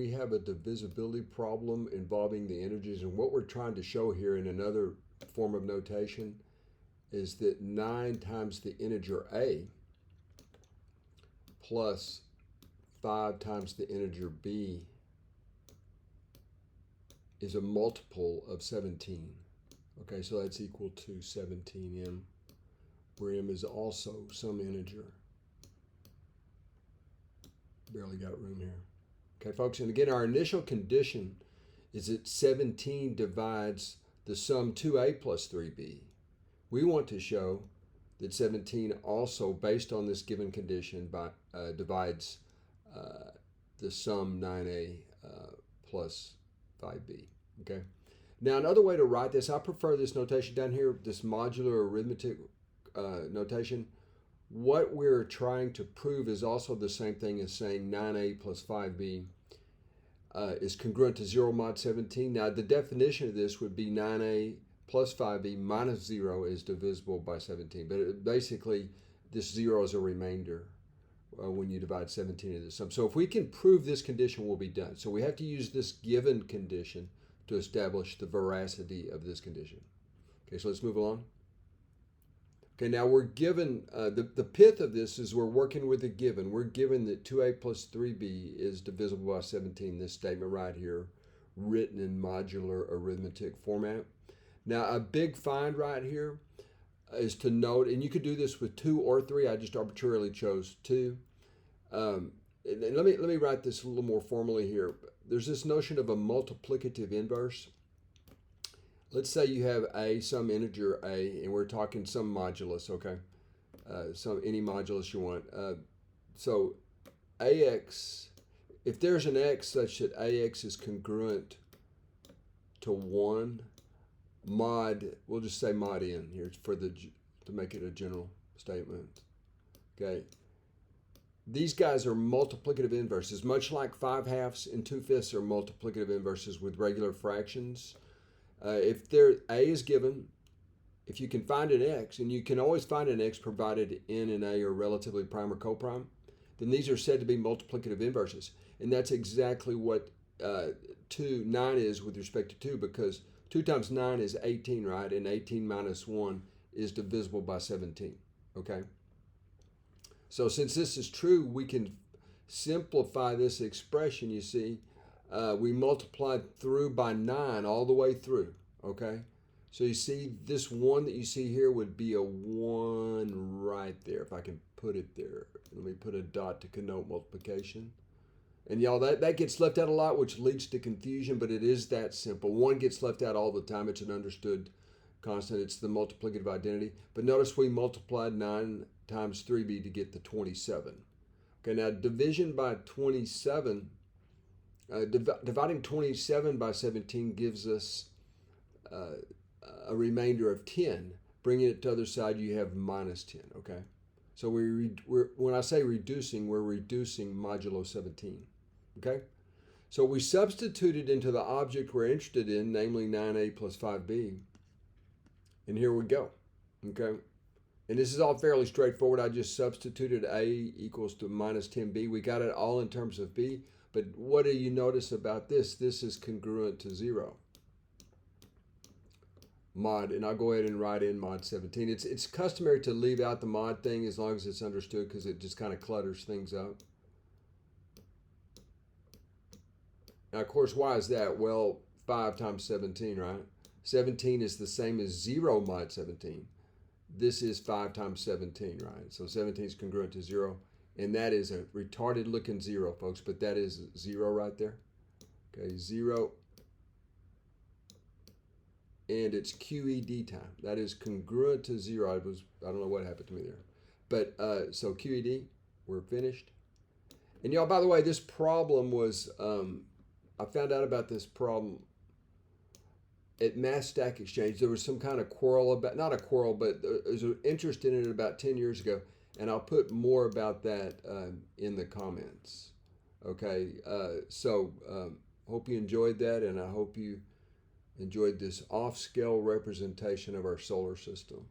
We have a divisibility problem involving the integers, and what we're trying to show here in another form of notation is that 9 times the integer a plus 5 times the integer b is a multiple of 17. Okay, so that's equal to 17m, where m is also some integer. Barely got room here. Okay, folks, and again, our initial condition is that 17 divides the sum 2a plus 3b. We want to show that 17 also, based on this given condition, divides the sum 9a plus 5b. Okay. Now, another way to write this, I prefer this notation down here, this modular arithmetic notation. What we're trying to prove is also the same thing as saying 9a plus 5b is congruent to 0 mod 17. Now, the definition of this would be 9a plus 5b minus 0 is divisible by 17. But basically, this 0 is a remainder when you divide 17 into the sum. So if we can prove this condition, we'll be done. So we have to use this given condition to establish the veracity of this condition. Okay, so let's move along. Okay, now we're given, the pith of this is we're working with a given. We're given that 2a plus 3b is divisible by 17, this statement right here, written in modular arithmetic format. Now, a big find right here is to note, and you could do this with 2 or 3. I just arbitrarily chose 2. And let me write this a little more formally here. There's this notion of a multiplicative inverse. Let's say you have some integer a, and we're talking some modulus, okay? Any modulus you want. So ax, if there's an x such that ax is congruent to 1, mod, we'll just say mod n here to make it a general statement. Okay. These guys are multiplicative inverses, much like 5/2 and 2/5 are multiplicative inverses with regular fractions. If a is given, if you can find an x, and you can always find an x provided n and a are relatively prime or coprime, then these are said to be multiplicative inverses. And that's exactly what 9 is with respect to 2, because 2 times 9 is 18, right? And 18 minus 1 is divisible by 17, okay? So since this is true, we can simplify this expression, you see. We multiplied through by 9 all the way through, okay? So you see this 1 that you see here would be a 1 right there, if I can put it there. Let me put a dot to connote multiplication. And y'all, that gets left out a lot, which leads to confusion, but it is that simple. 1 gets left out all the time. It's an understood constant. It's the multiplicative identity. But notice we multiplied 9 times 3b to get the 27. Okay, now division by 27, dividing 27 by 17 gives us a remainder of 10. Bringing it to the other side, you have minus 10, okay? So when I say reducing, we're reducing modulo 17, okay? So we substituted into the object we're interested in, namely 9a plus 5b, and here we go, okay? And this is all fairly straightforward. I just substituted a equals to minus 10b. We got it all in terms of b, but what do you notice about this? This is congruent to 0. Mod, and I'll go ahead and write in mod 17. It's customary to leave out the mod thing as long as it's understood, because it just kind of clutters things up. Now, of course, why is that? Well, 5 times 17, right? 17 is the same as 0 mod 17. This is 5 times 17, right? So 17 is congruent to 0, and that is a retarded looking 0, folks, but that is 0 right there. Okay, 0. And it's QED time. That is congruent to 0. I don't know what happened to me there. But so QED, we're finished. And y'all, by the way, this problem was, I found out about this problem at Mass Stack Exchange. There was some kind of quarrel about, not a quarrel, but there was an interest in it about 10 years ago. And I'll put more about that in the comments. Okay, so hope you enjoyed that, and I hope you enjoyed this off-scale representation of our solar system.